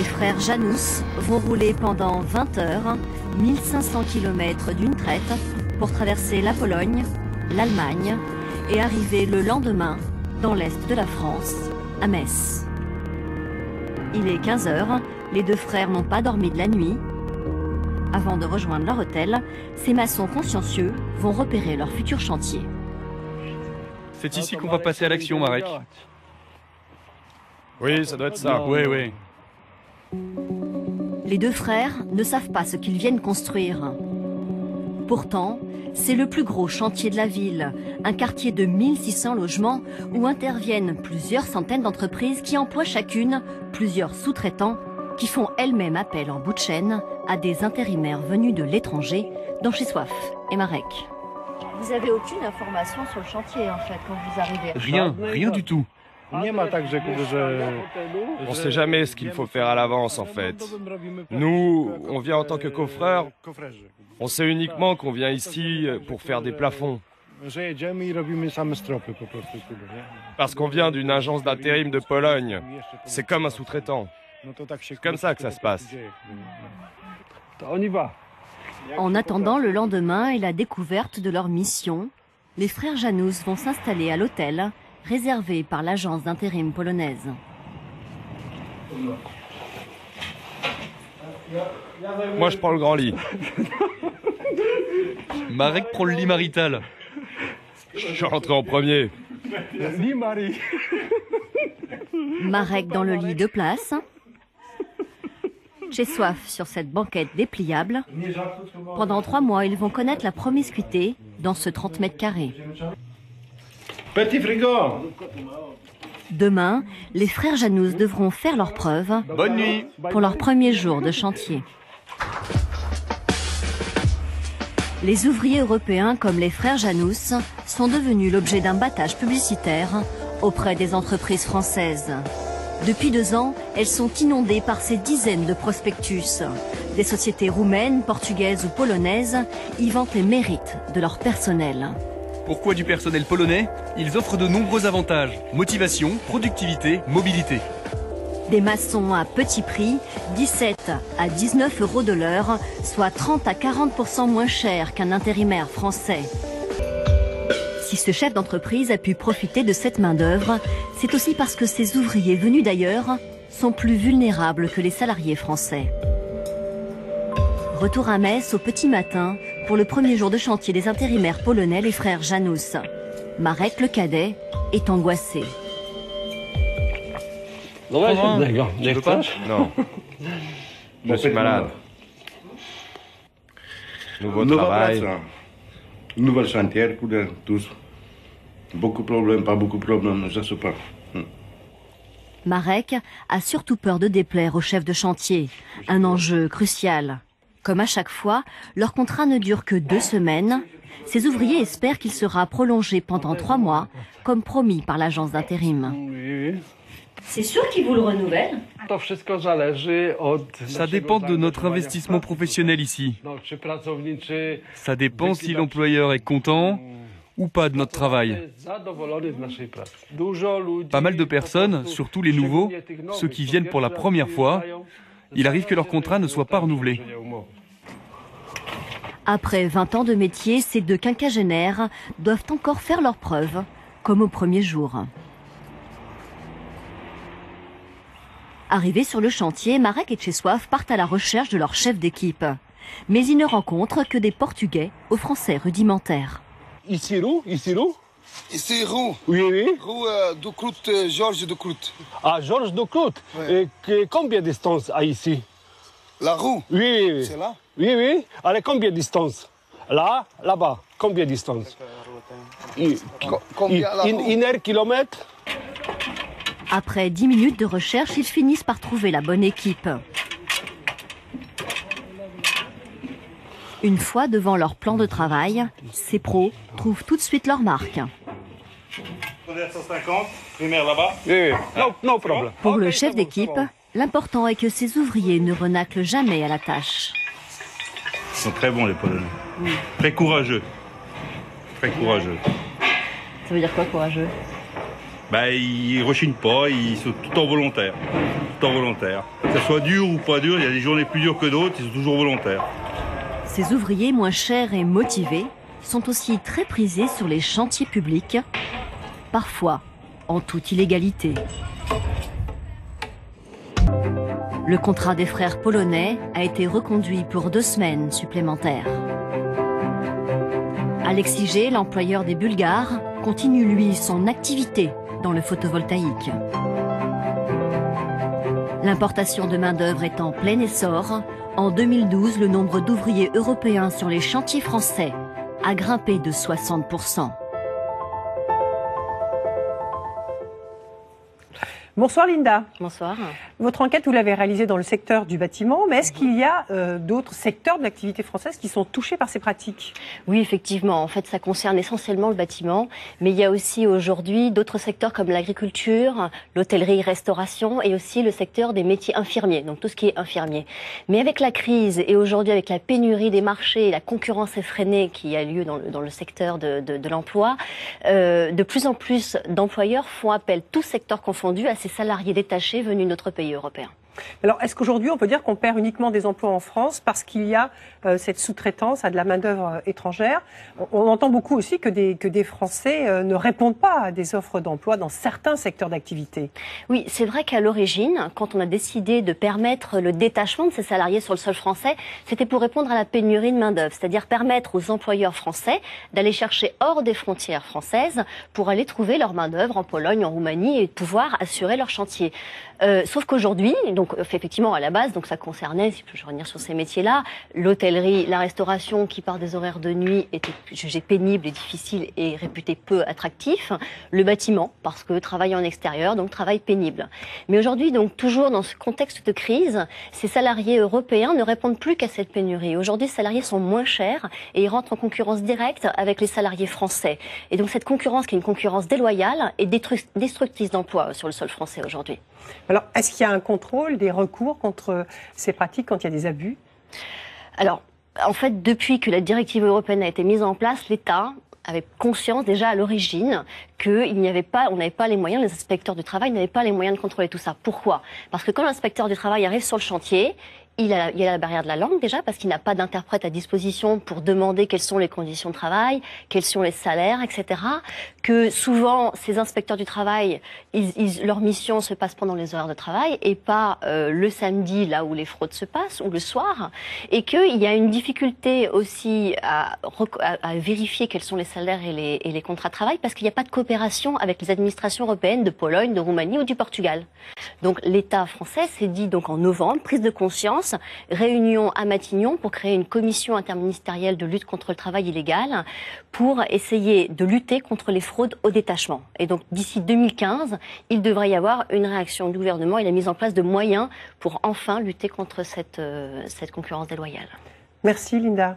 Les frères Janus vont rouler pendant 20 heures, 1500 km d'une traite pour traverser la Pologne, l'Allemagne et arriver le lendemain dans l'est de la France, à Metz. Il est 15 heures, les deux frères n'ont pas dormi de la nuit. Avant de rejoindre leur hôtel, ces maçons consciencieux vont repérer leur futur chantier. C'est ici qu'on va passer à l'action, Marek. Oui, ça doit être ça. Oui. Les deux frères ne savent pas ce qu'ils viennent construire. Pourtant, c'est le plus gros chantier de la ville, un quartier de 1600 logements où interviennent plusieurs centaines d'entreprises qui emploient chacune plusieurs sous-traitants qui font elles-mêmes appel en bout de chaîne à des intérimaires venus de l'étranger, dont Czesław et Marek. Vous n'avez aucune information sur le chantier en fait quand vous arrivez? Rien du tout. On ne sait jamais ce qu'il faut faire à l'avance en fait. Nous, on vient en tant que coffreurs. On sait uniquement qu'on vient ici pour faire des plafonds. Parce qu'on vient d'une agence d'intérim de Pologne. C'est comme un sous-traitant. C'est comme ça que ça se passe. On y va. En attendant le lendemain et la découverte de leur mission, les frères Janus vont s'installer à l'hôtel réservé par l'agence d'intérim polonaise. Moi, je prends le grand lit. Marek prend le lit marital. Je suis rentré en premier. Lit Marie. Marek dans le lit de place. Czesław sur cette banquette dépliable. Pendant 3 mois, ils vont connaître la promiscuité dans ce 30 mètres carrés. Petit frigo. Demain, les frères Janus devront faire leurs preuves. Bonne nuit. Pour leur premier jour de chantier. Les ouvriers européens comme les frères Janus sont devenus l'objet d'un battage publicitaire auprès des entreprises françaises. Depuis 2 ans, elles sont inondées par ces dizaines de prospectus. Des sociétés roumaines, portugaises ou polonaises y vantent les mérites de leur personnel. Pourquoi du personnel polonais? Ils offrent de nombreux avantages. Motivation, productivité, mobilité. Des maçons à petit prix, 17 à 19 euros de l'heure, soit 30 à 40% moins cher qu'un intérimaire français. Si ce chef d'entreprise a pu profiter de cette main-d'œuvre, c'est aussi parce que ces ouvriers venus d'ailleurs sont plus vulnérables que les salariés français. Retour à Metz au petit matin pour le premier jour de chantier des intérimaires polonais, les frères Janus. Marek, le cadet, est angoissé. Tu veux pas? Non. Je suis malade. Nouveau travail. Nouvel chantier, tous. Beaucoup de problèmes, pas beaucoup de problèmes, je ne sais pas. Marek a surtout peur de déplaire au chef de chantier, un enjeu crucial. Comme à chaque fois, leur contrat ne dure que 2 semaines. Ces ouvriers espèrent qu'il sera prolongé pendant 3 mois, comme promis par l'agence d'intérim. C'est sûr qu'ils vous le renouvellent? Ça dépend de notre investissement professionnel ici. Ça dépend si l'employeur est content ou pas de notre travail. Pas mal de personnes, surtout les nouveaux, ceux qui viennent pour la première fois, il arrive que leur contrat ne soit pas renouvelé. Après 20 ans de métier, ces 2 quinquagénaires doivent encore faire leurs preuves, comme au premier jour. Arrivés sur le chantier, Marek et Czesław partent à la recherche de leur chef d'équipe. Mais ils ne rencontrent que des Portugais aux Français rudimentaires. Ici, roue? Ici, roue. Oui. Roue de Croute, Georges de Croute. Ah, Georges de Croute. Ouais. Et combien de distance à ici? La roue? Oui. C'est là? Oui. Allez, combien de distance? Là, là-bas, combien de distance? Combien la roue? 1 heure kilomètre? Après 10 minutes de recherche, ils finissent par trouver la bonne équipe. Une fois devant leur plan de travail, ces pros trouvent tout de suite leur marque. 150, primaire là-bas. Oui. No problème. Pour le chef d'équipe, l'important est que ces ouvriers ne renâclent jamais à la tâche. Ils sont très bons les Polonais. Très courageux. Très courageux. Ça veut dire quoi, courageux? Ils rechignent pas, ils sont tout en volontaire. Tout en volontaire. Que ce soit dur ou pas dur, il y a des journées plus dures que d'autres, ils sont toujours volontaires. Ces ouvriers moins chers et motivés sont aussi très prisés sur les chantiers publics, parfois en toute illégalité. Le contrat des frères polonais a été reconduit pour 2 semaines supplémentaires. Alexis G, l'employeur des Bulgares, continue lui son activité dans le photovoltaïque. L'importation de main-d'œuvre est en plein essor. En 2012, le nombre d'ouvriers européens sur les chantiers français a grimpé de 60%. Bonsoir Linda. Bonsoir. Votre enquête, vous l'avez réalisée dans le secteur du bâtiment, mais est-ce qu'il y a d'autres secteurs de l'activité française qui sont touchés par ces pratiques? Oui, effectivement. En fait, ça concerne essentiellement le bâtiment, mais il y a aussi aujourd'hui d'autres secteurs comme l'agriculture, l'hôtellerie-restauration et aussi le secteur des métiers infirmiers, donc tout ce qui est infirmier. Mais avec la crise et aujourd'hui avec la pénurie des marchés et la concurrence effrénée qui a lieu dans le secteur de l'emploi, de plus en plus d'employeurs font appel, tous secteurs confondus, à ces salariés détachés venus d'autres pays européens. Alors, est-ce qu'aujourd'hui, on peut dire qu'on perd uniquement des emplois en France parce qu'il y a cette sous-traitance à de la main-d'œuvre étrangère? On entend beaucoup aussi que des Français ne répondent pas à des offres d'emploi dans certains secteurs d'activité. Oui, c'est vrai qu'à l'origine, quand on a décidé de permettre le détachement de ces salariés sur le sol français, c'était pour répondre à la pénurie de main-d'œuvre, c'est-à-dire permettre aux employeurs français d'aller chercher hors des frontières françaises pour aller trouver leur main-d'œuvre en Pologne, en Roumanie et pouvoir assurer leur chantier. Sauf qu'aujourd'hui, donc effectivement à la base, donc ça concernait, si je peux revenir sur ces métiers-là, l'hôtellerie, la restauration qui par des horaires de nuit était jugée pénible et difficile et réputée peu attractif, le bâtiment parce que travail en extérieur, donc travail pénible. Mais aujourd'hui, donc toujours dans ce contexte de crise, ces salariés européens ne répondent plus qu'à cette pénurie. Aujourd'hui, ces salariés sont moins chers et ils rentrent en concurrence directe avec les salariés français. Et donc cette concurrence qui est une concurrence déloyale et destructrice d'emplois sur le sol français aujourd'hui. Alors, est-ce qu'il y a un contrôle des recours contre ces pratiques quand il y a des abus? Alors, en fait, depuis que la directive européenne a été mise en place, l'État avait conscience déjà à l'origine qu'on n'avait pas les moyens, les inspecteurs du travail n'avaient pas les moyens de contrôler tout ça. Pourquoi? Parce que quand l'inspecteur du travail arrive sur le chantier, il y a la barrière de la langue déjà parce qu'il n'a pas d'interprète à disposition pour demander quelles sont les conditions de travail, quels sont les salaires, etc. Que souvent, ces inspecteurs du travail, leur mission se passe pendant les horaires de travail et pas le samedi, là où les fraudes se passent, ou le soir. Et qu'il y a une difficulté aussi à vérifier quels sont les salaires et les contrats de travail parce qu'il n'y a pas de coopération avec les administrations européennes de Pologne, de Roumanie ou du Portugal. Donc l'État français s'est dit donc en novembre, prise de conscience, réunion à Matignon pour créer une commission interministérielle de lutte contre le travail illégal pour essayer de lutter contre les fraudes au détachement. Et donc d'ici 2015, il devrait y avoir une réaction du gouvernement et la mise en place de moyens pour enfin lutter contre cette concurrence déloyale. Merci Linda.